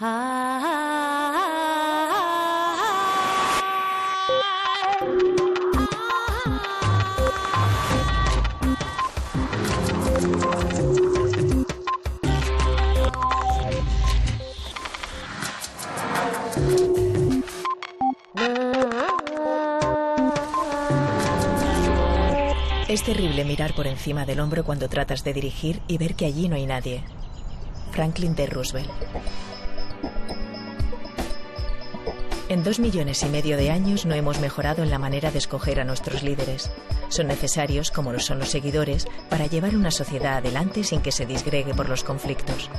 Es terrible mirar por encima del hombro cuando tratas de dirigir y ver que allí no hay nadie. Franklin D. Roosevelt. En 2,5 millones de años no hemos mejorado en la manera de escoger a nuestros líderes. Son necesarios, como lo son los seguidores, para llevar una sociedad adelante sin que se disgregue por los conflictos.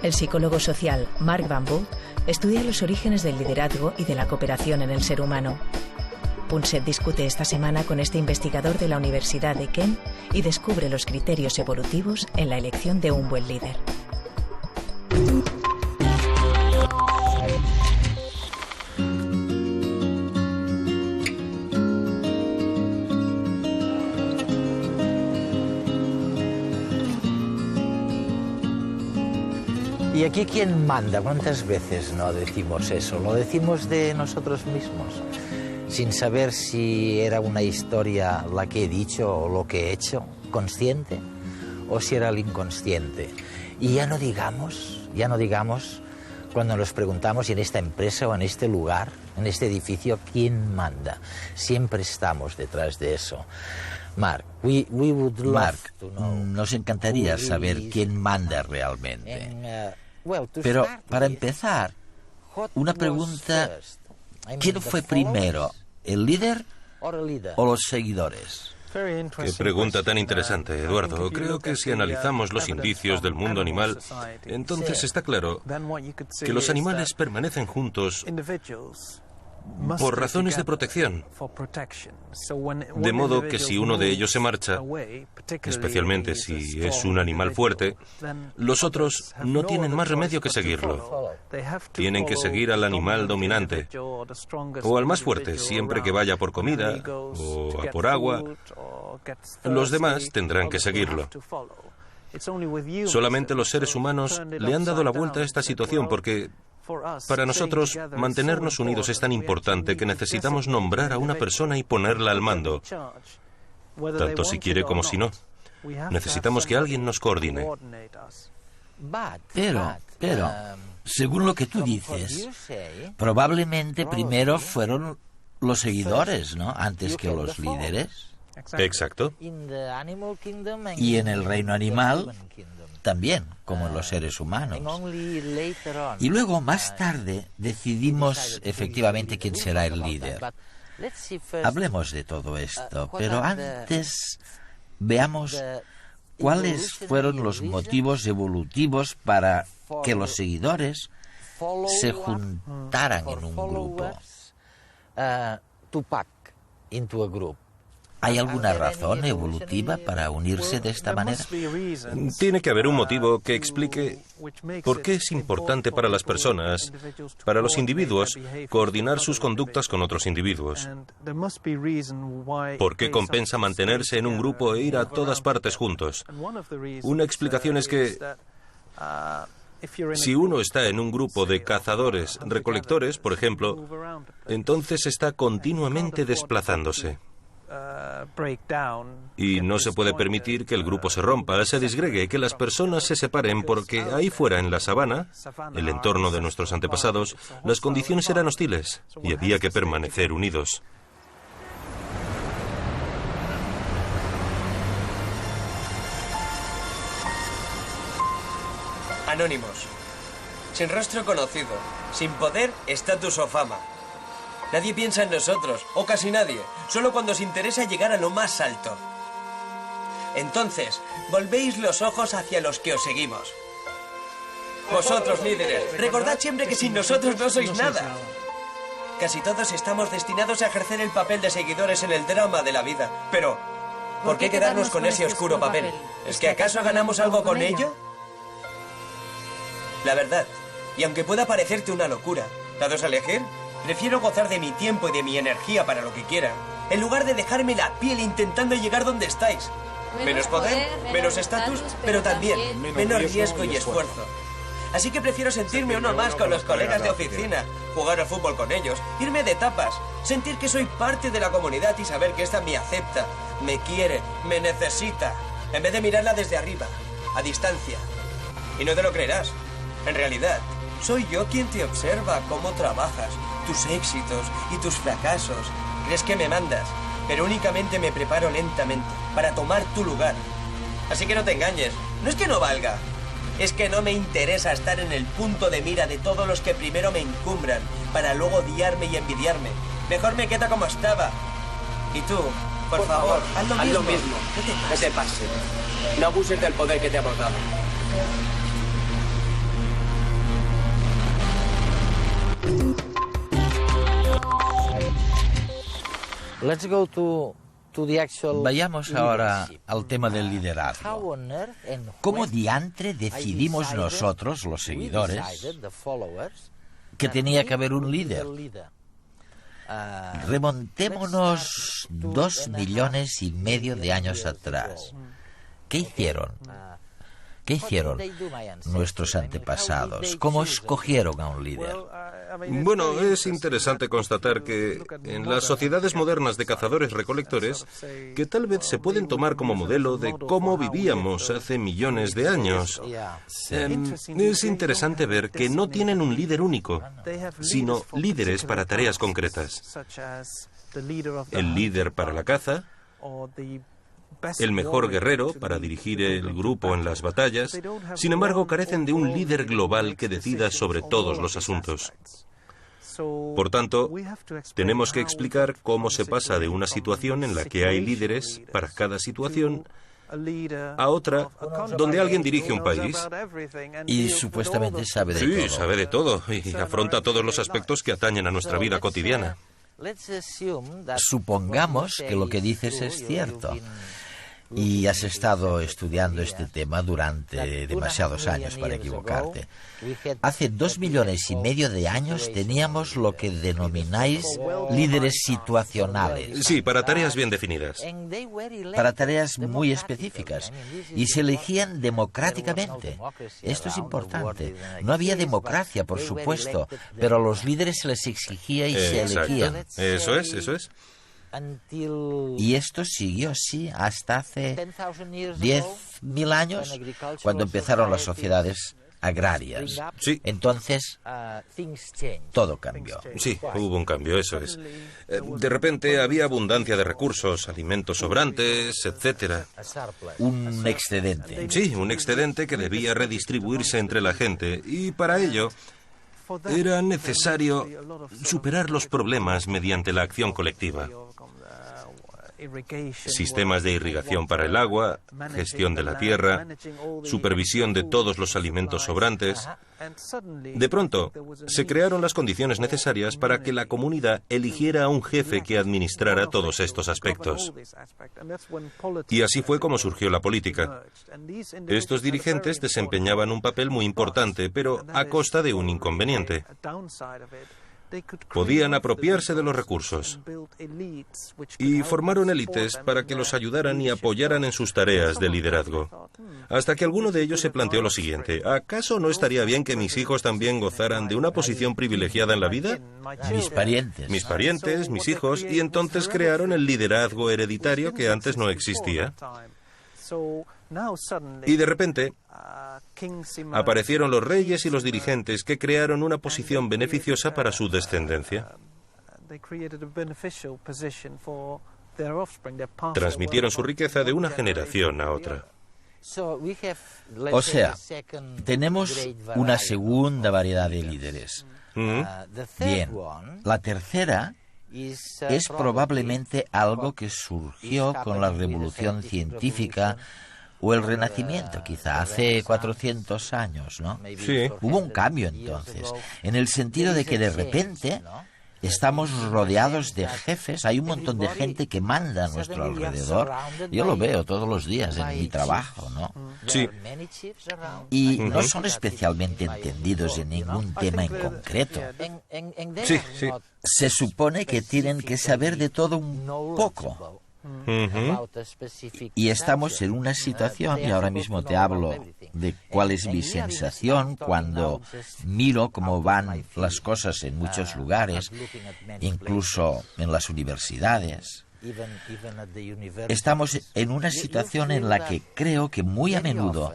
El psicólogo social Mark Van Boot estudia los orígenes del liderazgo y de la cooperación en el ser humano. Punset discute esta semana con este investigador de la Universidad de Kent y descubre los criterios evolutivos en la elección de un buen líder. ¿Y aquí quién manda? ¿Cuántas veces no decimos eso? Lo decimos de nosotros mismos, sin saber si era una historia la que he dicho o lo que he hecho, consciente, o si era el inconsciente. Y ya no digamos cuando nos preguntamos si en esta empresa o en este lugar, en este edificio, ¿quién manda? Siempre estamos detrás de eso. Mark, nos encantaría saber quién manda realmente. Pero para empezar, una pregunta: ¿quién fue primero, el líder o los seguidores? Qué pregunta tan interesante, Eduardo. Creo que si analizamos los indicios del mundo animal, entonces está claro que los animales permanecen juntos por razones de protección. De modo que si uno de ellos se marcha, especialmente si es un animal fuerte, los otros no tienen más remedio que seguirlo. Tienen que seguir al animal dominante o al más fuerte siempre que vaya por comida o a por agua. Los demás tendrán que seguirlo. Solamente los seres humanos le han dado la vuelta a esta situación porque para nosotros, mantenernos unidos es tan importante que necesitamos nombrar a una persona y ponerla al mando, tanto si quiere como si no. Necesitamos que alguien nos coordine. Pero, según lo que tú dices, probablemente primero fueron los seguidores, ¿no?, antes que los líderes. Exacto. Y en el reino animal también, como en los seres humanos. Y luego, más tarde, decidimos efectivamente quién será el líder. Hablemos de todo esto, pero antes veamos cuáles fueron los motivos evolutivos para que los seguidores se juntaran en un grupo. ¿Hay alguna razón evolutiva para unirse de esta manera? Tiene que haber un motivo que explique por qué es importante para las personas, para los individuos, coordinar sus conductas con otros individuos. ¿Por qué compensa mantenerse en un grupo e ir a todas partes juntos? Una explicación es que si uno está en un grupo de cazadores-recolectores, por ejemplo, entonces está continuamente desplazándose. Y no se puede permitir que el grupo se rompa, se disgregue, que las personas se separen, porque ahí fuera en la sabana, el entorno de nuestros antepasados, las condiciones eran hostiles y había que permanecer unidos. Anónimos. Sin rostro conocido, sin poder, estatus o fama. Nadie piensa en nosotros, o casi nadie, solo cuando os interesa llegar a lo más alto. Entonces, volvéis los ojos hacia los que os seguimos. Vosotros, líderes, recordad siempre que sin nosotros no sois nada. Casi todos estamos destinados a ejercer el papel de seguidores en el drama de la vida. Pero, ¿por qué quedarnos con ese oscuro papel? ¿Es que acaso ganamos algo con ello? La verdad, y aunque pueda parecerte una locura, dados a elegir, prefiero gozar de mi tiempo y de mi energía para lo que quiera, en lugar de dejarme la piel intentando llegar donde estáis. Menos poder, menos estatus, pero también menos riesgo y esfuerzo. Así que prefiero sentirme uno más con los colegas de oficina, jugar al fútbol con ellos, irme de tapas, sentir que soy parte de la comunidad y saber que esta me acepta, me quiere, me necesita, en vez de mirarla desde arriba, a distancia. Y no te lo creerás. En realidad, soy yo quien te observa cómo trabajas, tus éxitos y tus fracasos. Crees que me mandas, pero únicamente me preparo lentamente para tomar tu lugar. Así que no te engañes, no es que no valga, es que no me interesa estar en el punto de mira de todos los que primero me encumbran para luego odiarme y envidiarme. Mejor me queda como estaba. Y tú, por favor, haz lo mismo. ¿Qué te pase? No abuses del poder que te hemos dado. Vayamos ahora al tema del liderazgo. ¿Cómo diantre decidimos nosotros, los seguidores, que tenía que haber un líder? Remontémonos 2,5 millones de años atrás. ¿Qué hicieron? ¿Qué hicieron nuestros antepasados? ¿Cómo escogieron a un líder? Bueno, es interesante constatar que en las sociedades modernas de cazadores-recolectores, que tal vez se pueden tomar como modelo de cómo vivíamos hace millones de años, es interesante ver que no tienen un líder único, sino líderes para tareas concretas. El líder para la caza, el mejor guerrero para dirigir el grupo en las batallas. Sin embargo, carecen de un líder global que decida sobre todos los asuntos. Por tanto, tenemos que explicar cómo se pasa de una situación en la que hay líderes para cada situación a otra donde alguien dirige un país. Y supuestamente sabe de todo. Sí, sabe de todo y afronta todos los aspectos que atañen a nuestra vida cotidiana. Supongamos que lo que dices es cierto. Y has estado estudiando este tema durante demasiados años para equivocarte. Hace 2,5 millones de años teníamos lo que denomináis líderes situacionales. Sí, para tareas bien definidas. Para tareas muy específicas. Y se elegían democráticamente. Esto es importante. No había democracia, por supuesto, pero a los líderes se les exigía y se elegían. Eso es. Y esto siguió así hasta hace 10,000 años, cuando empezaron las sociedades agrarias. Sí. Entonces, todo cambió. Sí, hubo un cambio, eso es. De repente había abundancia de recursos, alimentos sobrantes, etcétera. Un excedente. Sí, un excedente que debía redistribuirse entre la gente, y para ello era necesario superar los problemas mediante la acción colectiva. Sistemas de irrigación para el agua, gestión de la tierra, supervisión de todos los alimentos sobrantes. De pronto, se crearon las condiciones necesarias para que la comunidad eligiera a un jefe que administrara todos estos aspectos. Y así fue como surgió la política. Estos dirigentes desempeñaban un papel muy importante, pero a costa de un inconveniente. Podían apropiarse de los recursos y formaron élites para que los ayudaran y apoyaran en sus tareas de liderazgo. Hasta que alguno de ellos se planteó lo siguiente: ¿acaso no estaría bien que mis hijos también gozaran de una posición privilegiada en la vida? Mis parientes. Mis parientes, mis hijos, y entonces crearon el liderazgo hereditario que antes no existía. Y de repente aparecieron los reyes y los dirigentes que crearon una posición beneficiosa para su descendencia. Transmitieron su riqueza de una generación a otra. O sea, tenemos una segunda variedad de líderes. Bien, la tercera es probablemente algo que surgió con la revolución científica o el Renacimiento, quizá hace 400 años, ¿no? Sí. Hubo un cambio entonces, en el sentido de que de repente estamos rodeados de jefes, hay un montón de gente que manda a nuestro alrededor. Yo lo veo todos los días en mi trabajo, ¿no? Sí. Y no son especialmente entendidos en ningún tema en concreto. Sí, sí. Se supone que tienen que saber de todo un poco. Y estamos en una situación, y ahora mismo te hablo de cuál es mi sensación cuando miro cómo van las cosas en muchos lugares, incluso en las universidades. Estamos en una situación en la que creo que muy a menudo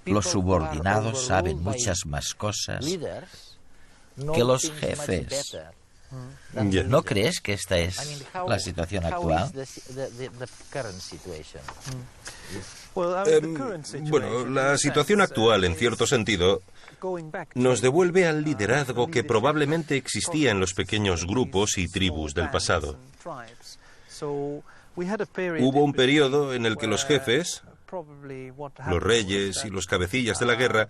los subordinados saben muchas más cosas que los jefes. ¿No crees que esta es la situación actual? Bueno, la situación actual, en cierto sentido, nos devuelve al liderazgo que probablemente existía en los pequeños grupos y tribus del pasado. Hubo un periodo en el que los jefes, los reyes y los cabecillas de la guerra,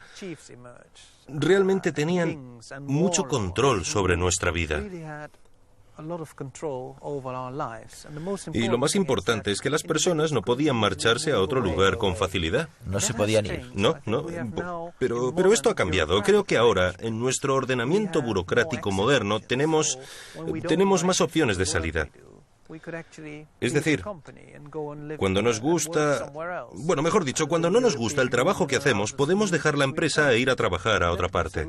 realmente tenían mucho control sobre nuestra vida. Y lo más importante es que las personas no podían marcharse a otro lugar con facilidad. No se podían ir. No. Pero esto ha cambiado. Creo que ahora, en nuestro ordenamiento burocrático moderno, tenemos más opciones de salida. Es decir, cuando nos gusta, bueno, mejor dicho, cuando no nos gusta el trabajo que hacemos, podemos dejar la empresa e ir a trabajar a otra parte.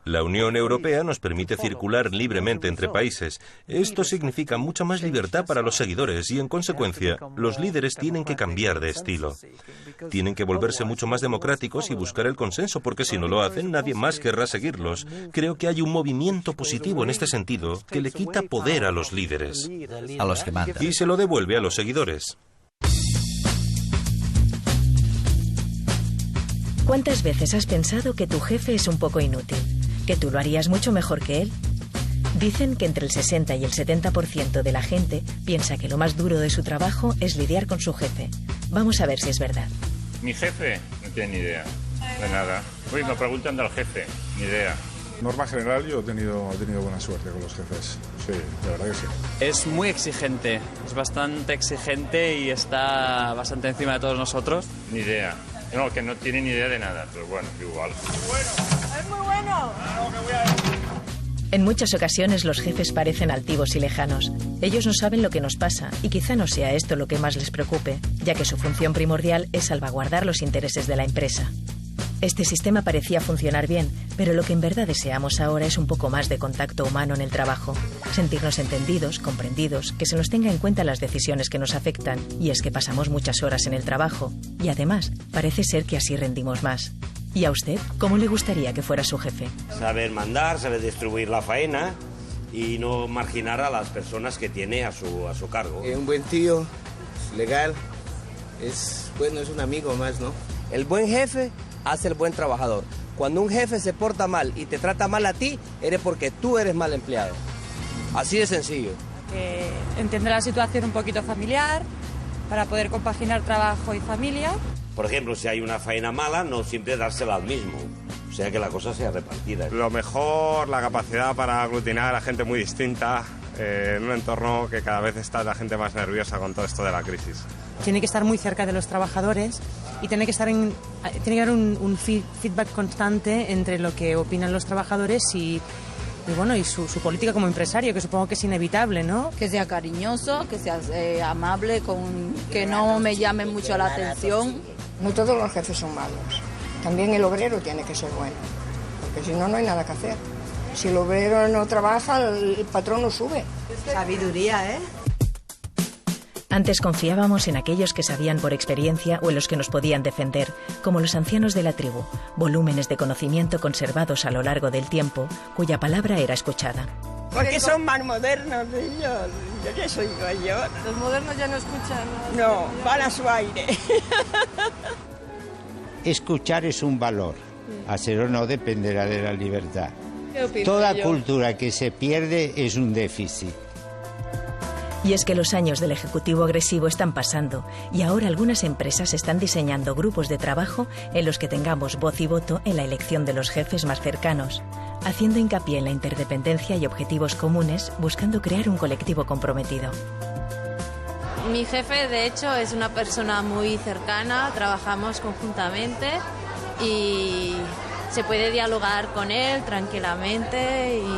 La Unión Europea nos permite circular libremente entre países. Esto significa mucha más libertad para los seguidores y, en consecuencia, los líderes tienen que cambiar de estilo. Tienen que volverse mucho más democráticos y buscar el consenso, porque si no lo hacen, nadie más querrá seguirlos. Creo que hay un movimiento positivo en este sentido que le quita poder a los líderes, a los que mandan, y se lo devuelve a los seguidores. ¿Cuántas veces has pensado que tu jefe es un poco inútil? ¿Que tú lo harías mucho mejor que él? Dicen que entre el 60 y el 70% de la gente piensa que lo más duro de su trabajo es lidiar con su jefe. Vamos a ver si es verdad. Mi jefe no tiene ni idea de nada. Uy, me preguntan del jefe, ni idea. Norma general, yo he tenido buena suerte con los jefes. Sí, de verdad que sí. Es muy exigente, es bastante exigente y está bastante encima de todos nosotros. Ni idea. No, que no tiene ni idea de nada, pero bueno, igual. ¡Es bueno! ¡Es muy bueno! Claro, que voy a decir. En muchas ocasiones los jefes parecen altivos y lejanos. Ellos no saben lo que nos pasa y quizá no sea esto lo que más les preocupe, ya que su función primordial es salvaguardar los intereses de la empresa. Este sistema parecía funcionar bien, pero lo que en verdad deseamos ahora es un poco más de contacto humano en el trabajo. Sentirnos entendidos, comprendidos, que se nos tenga en cuenta las decisiones que nos afectan. Y es que pasamos muchas horas en el trabajo. Y además, parece ser que así rendimos más. ¿Y a usted? ¿Cómo le gustaría que fuera su jefe? Saber mandar, saber distribuir la faena y no marginar a las personas que tiene a su cargo. Un buen tío, legal, es un amigo más, ¿no? El buen jefe hace el buen trabajador. Cuando un jefe se porta mal y te trata mal a ti, eres porque tú eres mal empleado. Así de sencillo. Que entiende la situación un poquito familiar para poder compaginar trabajo y familia. Por ejemplo, si hay una faena mala, no siempre dársela al mismo. O sea, que la cosa sea repartida. Lo mejor, la capacidad para aglutinar a gente muy distinta en un entorno que cada vez está la gente más nerviosa con todo esto de la crisis. Tiene que estar muy cerca de los trabajadores y tiene que haber un feedback constante entre lo que opinan los trabajadores y su política como empresario, que supongo que es inevitable, ¿no? Que sea cariñoso, que sea amable, que no me llame mucho la atención. No todos los jefes son malos. También el obrero tiene que ser bueno, porque si no, no hay nada que hacer. Si el obrero no trabaja, el patrón no sube. Sabiduría, ¿eh? Antes confiábamos en aquellos que sabían por experiencia o en los que nos podían defender, como los ancianos de la tribu, volúmenes de conocimiento conservados a lo largo del tiempo, cuya palabra era escuchada. Porque son más modernos ellos. Yo ya soy mayor. Los modernos ya no escuchan. No, van a su aire. Escuchar es un valor. Hacer o no dependerá de la libertad. Toda cultura que se pierde es un déficit. Y es que los años del ejecutivo agresivo están pasando y ahora algunas empresas están diseñando grupos de trabajo en los que tengamos voz y voto en la elección de los jefes más cercanos, haciendo hincapié en la interdependencia y objetivos comunes, buscando crear un colectivo comprometido. Mi jefe, de hecho, es una persona muy cercana, trabajamos conjuntamente y se puede dialogar con él tranquilamente y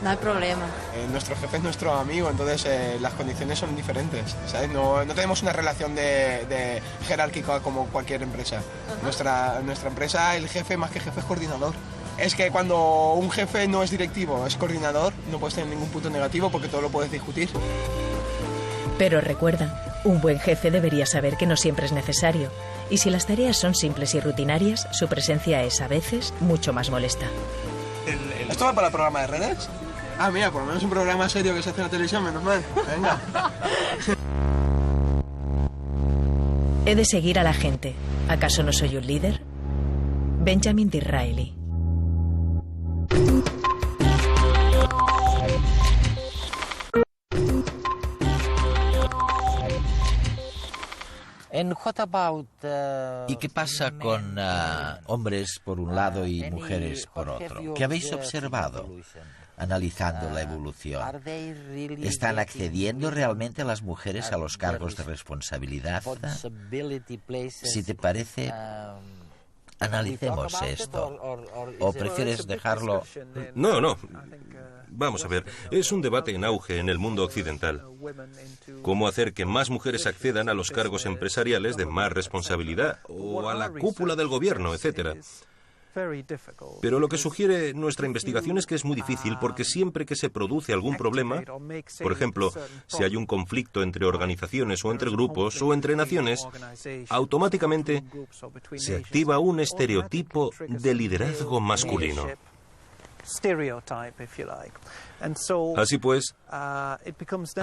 no hay problema. Nuestro jefe es nuestro amigo, entonces las condiciones son diferentes, ¿sabes? No tenemos una relación de jerárquica como cualquier empresa. Nuestra empresa, el jefe más que jefe es coordinador. Es que cuando un jefe no es directivo, es coordinador, no puedes tener ningún punto negativo porque todo lo puedes discutir. Pero recuerda, un buen jefe debería saber que no siempre es necesario. Y si las tareas son simples y rutinarias, su presencia es a veces mucho más molesta. ¿Esto va para el programa de redes? Ah, mira, por lo menos un programa serio que se hace en la televisión, menos mal. Venga. He de seguir a la gente. ¿Acaso no soy un líder? Benjamin Disraeli. ¿Y qué pasa con hombres por un lado y mujeres por otro? ¿Qué habéis observado analizando la evolución? ¿Están accediendo realmente las mujeres a los cargos de responsabilidad? Si te parece, analicemos esto. ¿O prefieres dejarlo? No. Vamos a ver, es un debate en auge en el mundo occidental. ¿Cómo hacer que más mujeres accedan a los cargos empresariales de más responsabilidad o a la cúpula del gobierno, etcétera? Pero lo que sugiere nuestra investigación es que es muy difícil porque siempre que se produce algún problema, por ejemplo, si hay un conflicto entre organizaciones o entre grupos o entre naciones, automáticamente se activa un estereotipo de liderazgo masculino. Así pues, a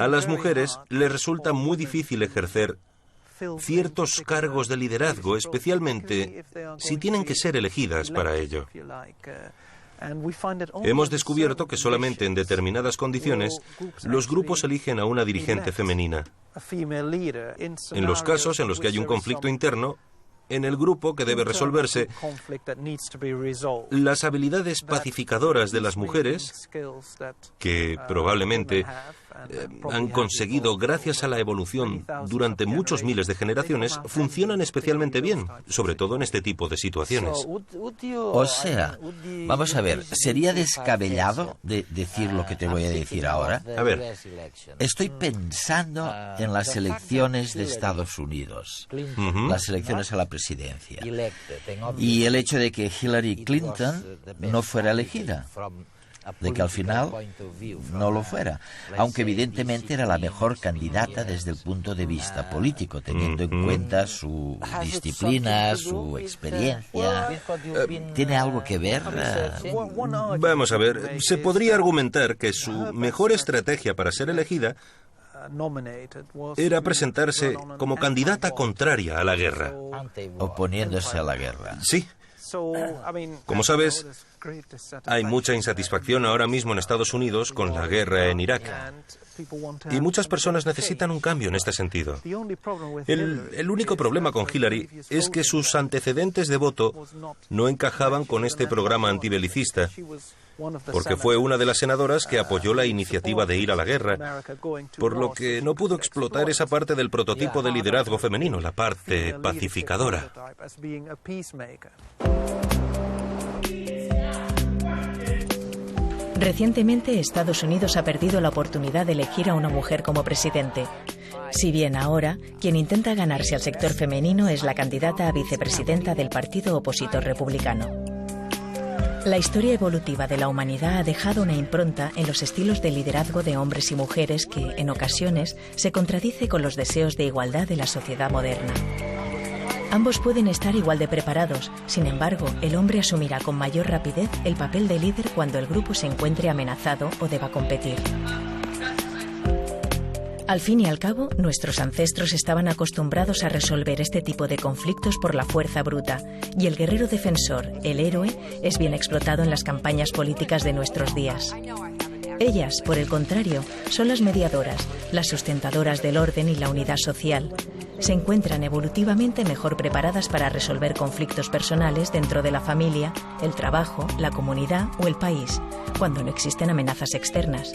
las mujeres les resulta muy difícil ejercer ciertos cargos de liderazgo, especialmente si tienen que ser elegidas para ello. Hemos descubierto que solamente en determinadas condiciones los grupos eligen a una dirigente femenina. En los casos en los que hay un conflicto interno, en el grupo que debe resolverse, las habilidades pacificadoras de las mujeres, que probablemente han conseguido gracias a la evolución durante muchos miles de generaciones, funcionan especialmente bien, sobre todo en este tipo de situaciones. O sea, vamos a ver, ¿sería descabellado decir lo que te voy a decir ahora? A ver. Estoy pensando en las elecciones de Estados Unidos, las elecciones a la presidencia, y el hecho de que Hillary Clinton no fuera elegida, de que al final no lo fuera, aunque evidentemente era la mejor candidata desde el punto de vista político, teniendo en cuenta su disciplina, su experiencia. ¿Tiene algo que ver? Vamos a ver, se podría argumentar que su mejor estrategia para ser elegida era presentarse como candidata contraria a la guerra. Oponiéndose a la guerra. Sí. Como sabes, hay mucha insatisfacción ahora mismo en Estados Unidos con la guerra en Irak. Y muchas personas necesitan un cambio en este sentido. El único problema con Hillary es que sus antecedentes de voto no encajaban con este programa antibelicista, porque fue una de las senadoras que apoyó la iniciativa de ir a la guerra, por lo que no pudo explotar esa parte del prototipo de liderazgo femenino, la parte pacificadora. Recientemente, Estados Unidos ha perdido la oportunidad de elegir a una mujer como presidente. Si bien ahora, quien intenta ganarse al sector femenino es la candidata a vicepresidenta del partido opositor republicano. La historia evolutiva de la humanidad ha dejado una impronta en los estilos de liderazgo de hombres y mujeres que, en ocasiones, se contradice con los deseos de igualdad de la sociedad moderna. Ambos pueden estar igual de preparados, sin embargo, el hombre asumirá con mayor rapidez el papel de líder cuando el grupo se encuentre amenazado o deba competir. Al fin y al cabo, nuestros ancestros estaban acostumbrados a resolver este tipo de conflictos por la fuerza bruta, y el guerrero defensor, el héroe, es bien explotado en las campañas políticas de nuestros días. Ellas, por el contrario, son las mediadoras, las sustentadoras del orden y la unidad social. Se encuentran evolutivamente mejor preparadas para resolver conflictos personales dentro de la familia, el trabajo, la comunidad o el país, cuando no existen amenazas externas.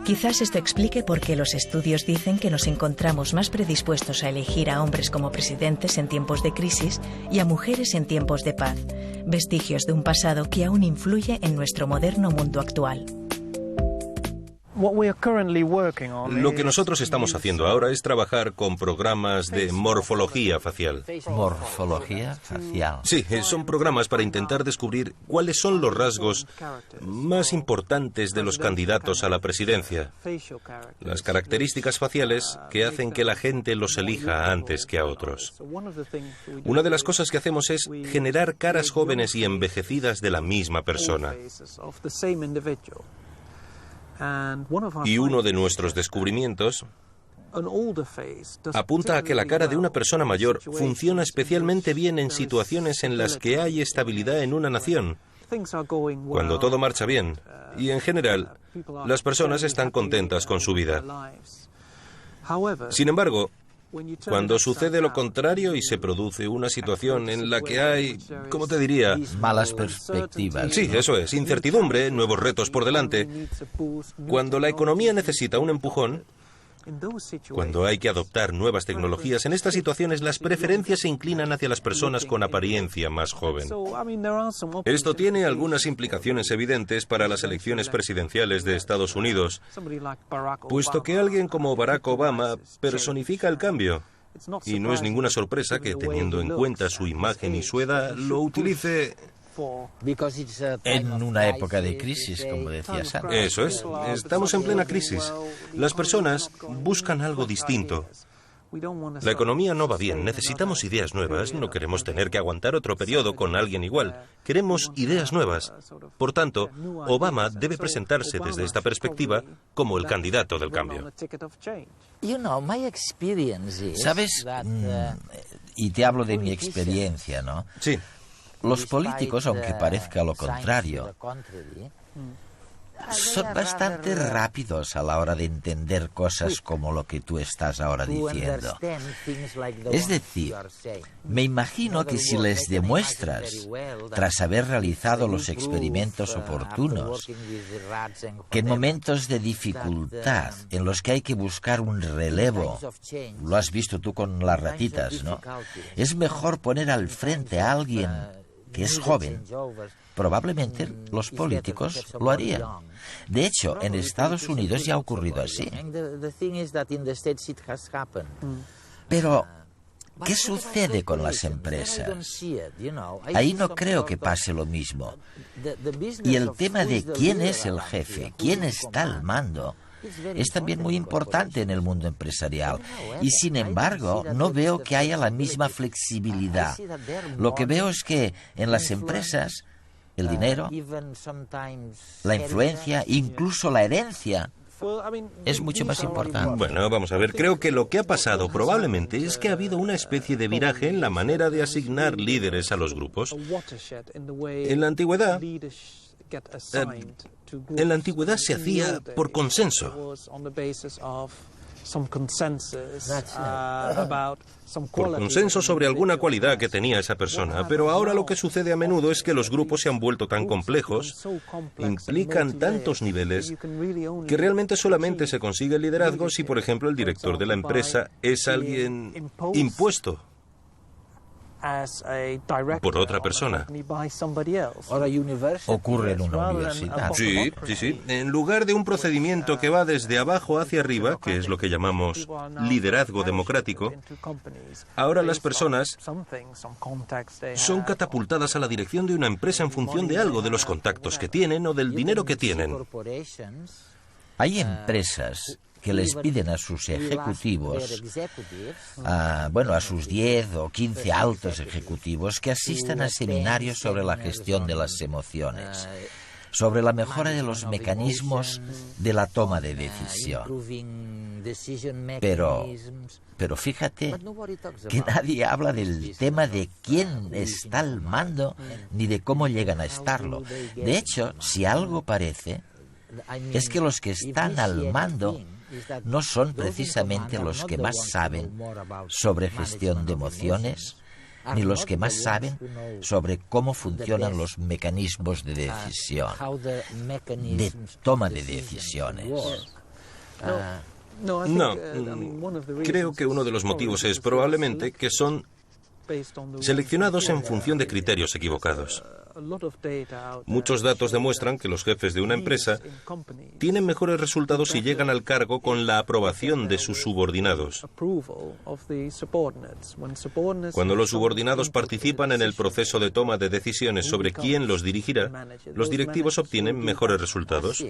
Quizás esto explique por qué los estudios dicen que nos encontramos más predispuestos a elegir a hombres como presidentes en tiempos de crisis y a mujeres en tiempos de paz, vestigios de un pasado que aún influye en nuestro moderno mundo actual. Lo que nosotros estamos haciendo ahora es trabajar con programas de morfología facial. ¿Morfología facial? Sí, son programas para intentar descubrir cuáles son los rasgos más importantes de los candidatos a la presidencia. Las características faciales que hacen que la gente los elija antes que a otros. Una de las cosas que hacemos es generar caras jóvenes y envejecidas de la misma persona. Y uno de nuestros descubrimientos apunta a que la cara de una persona mayor funciona especialmente bien en situaciones en las que hay estabilidad en una nación, cuando todo marcha bien, y en general, las personas están contentas con su vida. Sin embargo, cuando sucede lo contrario y se produce una situación en la que hay, ¿cómo te diría? Malas perspectivas. Sí, eso es, incertidumbre, nuevos retos por delante. Cuando la economía necesita un empujón, cuando hay que adoptar nuevas tecnologías, en estas situaciones las preferencias se inclinan hacia las personas con apariencia más joven. Esto tiene algunas implicaciones evidentes para las elecciones presidenciales de Estados Unidos, puesto que alguien como Barack Obama personifica el cambio. Y no es ninguna sorpresa que, teniendo en cuenta su imagen y su edad, lo utilice en una época de crisis, como decías antes. Eso es. Estamos en plena crisis. Las personas buscan algo distinto. La economía no va bien. Necesitamos ideas nuevas. No queremos tener que aguantar otro periodo con alguien igual. Queremos ideas nuevas. Por tanto, Obama debe presentarse desde esta perspectiva como el candidato del cambio. ¿Sabes? Y te hablo de mi experiencia, ¿no? Sí. Los políticos, aunque parezca lo contrario, son bastante rápidos a la hora de entender cosas como lo que tú estás ahora diciendo. Es decir, me imagino que si les demuestras, tras haber realizado los experimentos oportunos, que en momentos de dificultad, en los que hay que buscar un relevo, lo has visto tú con las ratitas, ¿no? Es mejor poner al frente a alguien que es joven. Probablemente los políticos lo harían. De hecho, en Estados Unidos ya ha ocurrido así. Pero, ¿qué sucede con las empresas? Ahí no creo que pase lo mismo. Y el tema de quién es el jefe, quién está al mando, es también muy importante en el mundo empresarial. Y sin embargo, no veo que haya la misma flexibilidad. Lo que veo es que en las empresas, el dinero, la influencia, incluso la herencia, es mucho más importante. Bueno, vamos a ver. Creo que lo que ha pasado probablemente es que ha habido una especie de viraje en la manera de asignar líderes a los grupos. En la antigüedad se hacía por consenso. Por consenso sobre alguna cualidad que tenía esa persona. Pero ahora lo que sucede a menudo es que los grupos se han vuelto tan complejos, implican tantos niveles, que realmente solamente se consigue el liderazgo si, por ejemplo, el director de la empresa es alguien impuesto por otra persona. Ocurre en una universidad. Sí, sí, sí. En lugar de un procedimiento que va desde abajo hacia arriba, que es lo que llamamos liderazgo democrático, ahora las personas son catapultadas a la dirección de una empresa en función de algo, de los contactos que tienen o del dinero que tienen. Hay empresas que les piden a sus ejecutivos, a sus 10 o 15 altos ejecutivos, que asistan a seminarios sobre la gestión de las emociones, sobre la mejora de los mecanismos de la toma de decisión. Pero fíjate que nadie habla del tema de quién está al mando ni de cómo llegan a estarlo. De hecho, si algo parece, es que los que están al mando no son precisamente los que más saben sobre gestión de emociones, ni los que más saben sobre cómo funcionan los mecanismos de decisión, de toma de decisiones. No, creo que uno de los motivos es probablemente que son seleccionados en función de criterios equivocados. Muchos datos demuestran que los jefes de una empresa tienen mejores resultados si llegan al cargo con la aprobación de sus subordinados. Cuando los subordinados participan en el proceso de toma de decisiones sobre quién los dirigirá, los directivos obtienen mejores resultados.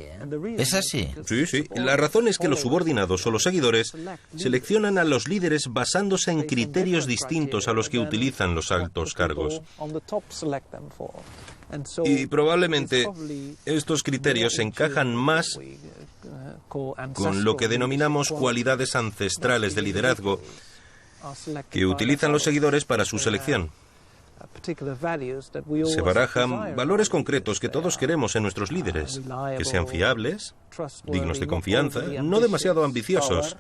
¿Es así? Sí, sí. La razón es que los subordinados o los seguidores seleccionan a los líderes basándose en criterios distintos a los que utilizan los altos cargos. Y probablemente estos criterios encajan más con lo que denominamos cualidades ancestrales de liderazgo que utilizan los seguidores para su selección. Se barajan valores concretos que todos queremos en nuestros líderes, que sean fiables, dignos de confianza, no demasiado ambiciosos.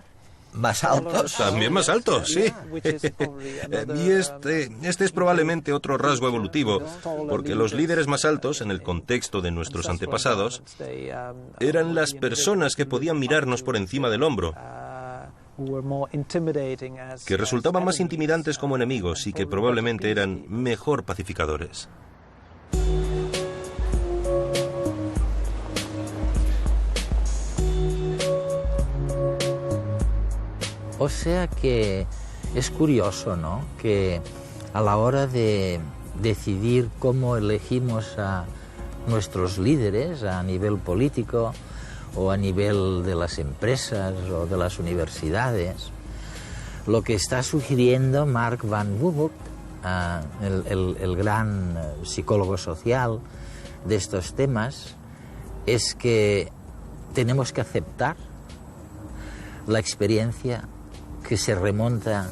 ¿Más altos? También más altos, sí. Y este es probablemente otro rasgo evolutivo, porque los líderes más altos, en el contexto de nuestros antepasados, eran las personas que podían mirarnos por encima del hombro, que resultaban más intimidantes como enemigos y que probablemente eran mejor pacificadores. O sea que es curioso, ¿no?, que a la hora de decidir cómo elegimos a nuestros líderes a nivel político o a nivel de las empresas o de las universidades, lo que está sugiriendo Mark Van Wouwelt, el gran psicólogo social de estos temas, es que tenemos que aceptar la experiencia que se remonta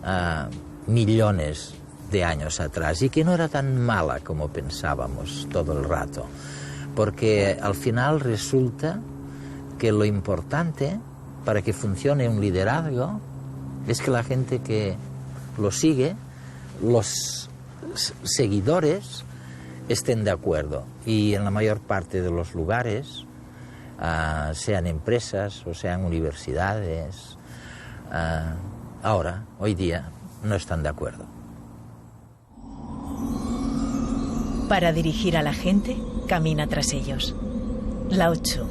a millones de años atrás y que no era tan mala como pensábamos todo el rato, porque al final resulta que lo importante para que funcione un liderazgo es que la gente que lo sigue, los seguidores, estén de acuerdo. Y en la mayor parte de los lugares, sean empresas o sean universidades, hoy día, no están de acuerdo. Para dirigir a la gente, camina tras ellos. Lao Tzu.